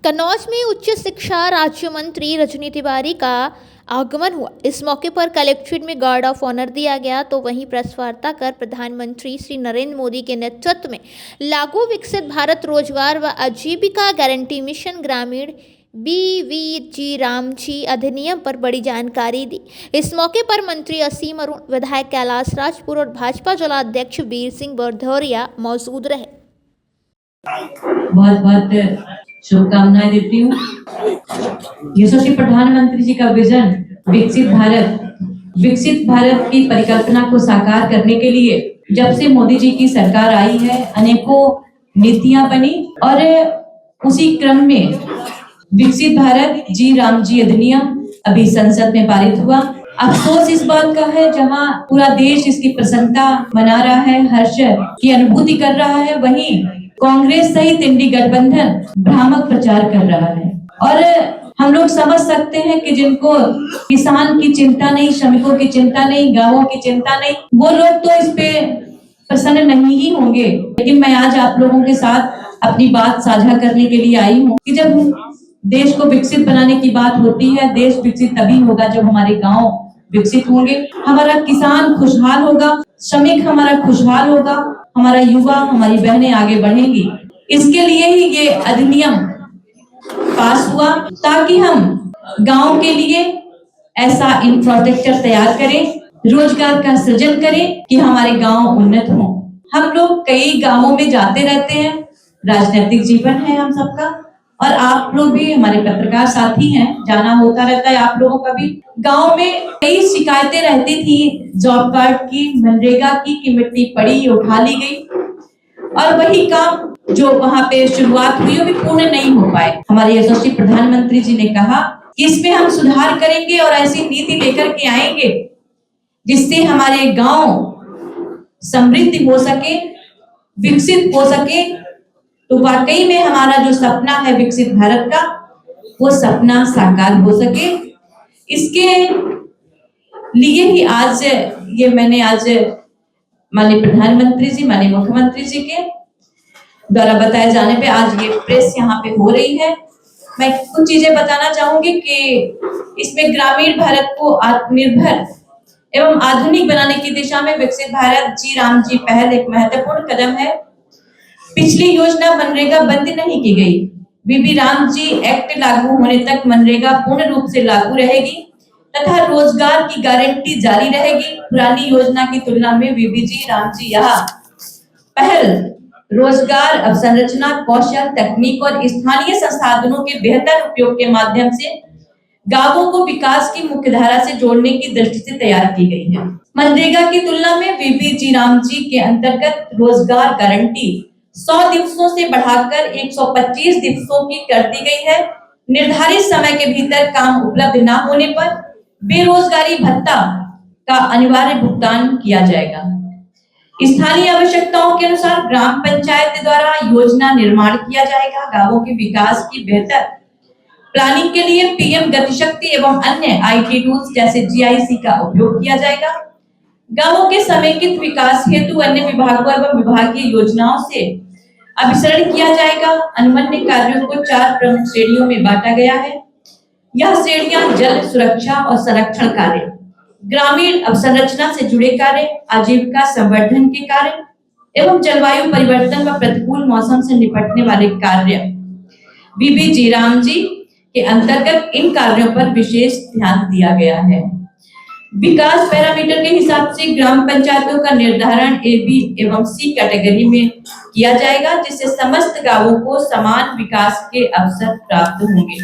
कन्नौज में उच्च शिक्षा राज्य मंत्री रजनी तिवारी का आगमन हुआ। इस मौके पर कलेक्ट्रेट में गार्ड ऑफ ऑनर दिया गया, तो वहीं प्रेस वार्ता कर प्रधानमंत्री श्री नरेंद्र मोदी के नेतृत्व में लागू विकसित भारत रोजगार व आजीविका गारंटी मिशन ग्रामीण BVG रामजी अधिनियम पर बड़ी जानकारी दी। इस मौके पर मंत्री असीम अरुण, विधायक कैलाश राजपुर और भाजपा जिला अध्यक्ष वीर सिंह भदौरिया मौजूद रहे। बहुत बहुत शुभकामनाएं देती हूँ। यशस्वी प्रधानमंत्री जी का विजन विकसित भारत की परिकल्पना को साकार करने के लिए जब से मोदी जी की सरकार आई है, अनेकों नीतियां बनी और उसी क्रम में विकसित भारत रामजी अधिनियम अभी संसद में पारित हुआ। अफसोस इस बात का है, जहां पूरा देश इसकी प्रसन्नता मना रहा है, हर्ष की अनुभूति कर रहा है, वहीं कांग्रेस सहित इंडी गठबंधन भ्रामक प्रचार कर रहा है। और हम लोग समझ सकते हैं कि जिनको किसान की चिंता नहीं, श्रमिकों की चिंता नहीं, गांवों की चिंता नहीं, वो लोग तो इस पे प्रसन्न नहीं ही होंगे। लेकिन मैं आज आप लोगों के साथ अपनी बात साझा करने के लिए आई हूँ कि जब देश को विकसित बनाने की बात होती है, देश विकसित तभी होगा जब हमारे गांव विकसित होंगे, हमारा किसान खुशहाल होगा, श्रमिक हमारा खुशहाल होगा, हमारा युवा, हमारी बहनें आगे बढ़ेंगी। इसके लिए ही ये अधिनियम पास हुआ, ताकि हम गांव के लिए ऐसा इंफ्रास्ट्रक्चर तैयार करें, रोजगार का सृजन करें कि हमारे गांव उन्नत हों। हम लोग कई गांवों में जाते रहते हैं, राजनीतिक जीवन है हम सबका, और आप लोग भी हमारे पत्रकार साथी हैं, जाना होता रहता है आप लोगों का भी। गांव में कई शिकायतें रहती थी जॉब कार्ड की, मनरेगा की, कि मिट्टी पड़ी उठा ली गई, और वही काम जो वहां पे शुरुआत हुई वो भी पूर्ण नहीं हो पाए। हमारे यशस्वी प्रधानमंत्री जी ने कहा कि इसमें हम सुधार करेंगे और ऐसी नीति लेकर के आएंगे जिससे हमारे गांव समृद्ध हो सके, विकसित हो सके। तो वाकई में हमारा जो सपना है विकसित भारत का, वो सपना साकार हो सके। इसके लिए ही आज मैंने माननीय प्रधानमंत्री जी, माननीय मुख्यमंत्री जी के द्वारा बताए जाने पे आज ये प्रेस यहाँ पे हो रही है। मैं कुछ चीजें बताना चाहूंगी कि इसमें ग्रामीण भारत को आत्मनिर्भर एवं आधुनिक बनाने की दिशा में विकसित भारत रामजी पहल एक महत्वपूर्ण कदम है। पिछली योजना मनरेगा बंद नहीं की गई। बीबी रामजी एक्ट लागू होने तक मनरेगा पूर्ण रूप से लागू रहेगी तथा रोजगार की गारंटी जारी रहेगी। पुरानी योजना की तुलना में बीबी रामजी यह पहल रोजगार अवसंरचना, कौशल, तकनीक और स्थानीय संसाधनों के बेहतर उपयोग के माध्यम से गांवों को विकास की मुख्यधारा से जोड़ने की दृष्टि से तैयार की गई है। मनरेगा की तुलना में बीबी रामजी के अंतर्गत रोजगार गारंटी 100 दिवसों से बढ़ाकर 125 दिवसों की कर दी गई है। निर्धारित समय के भीतर काम उपलब्ध न होने पर बेरोजगारी भत्ता का अनिवार्य भुगतान किया जाएगा। स्थानीय आवश्यकताओं के अनुसार ग्राम पंचायत द्वारा योजना निर्माण किया जाएगा। गांवों के विकास की बेहतर प्लानिंग के लिए PM गतिशक्ति एवं अन्य IT टूल्स जैसे GIC का उपयोग किया जाएगा। गांवों के समेकित विकास हेतु अन्य विभागों एवं विभागीय योजनाओं से अभिसरण किया जाएगा। अनुमन्य कार्यों को 4 प्रमुख श्रेणियों में बांटा गया है। यह श्रेणियां जल सुरक्षा और संरक्षण कार्य, ग्रामीण अवसंरचना से जुड़े कार्य, आजीविका संवर्धन के कार्य एवं जलवायु परिवर्तन व प्रतिकूल मौसम से निपटने वाले कार्य। बीबी रामजी के अंतर्गत इन कार्यों पर विशेष ध्यान दिया गया है। विकास पैरामीटर के हिसाब से ग्राम पंचायतों का निर्धारण A, B एवं C कैटेगरी में किया जाएगा, जिससे समस्त गांवों को समान विकास के अवसर प्राप्त होंगे।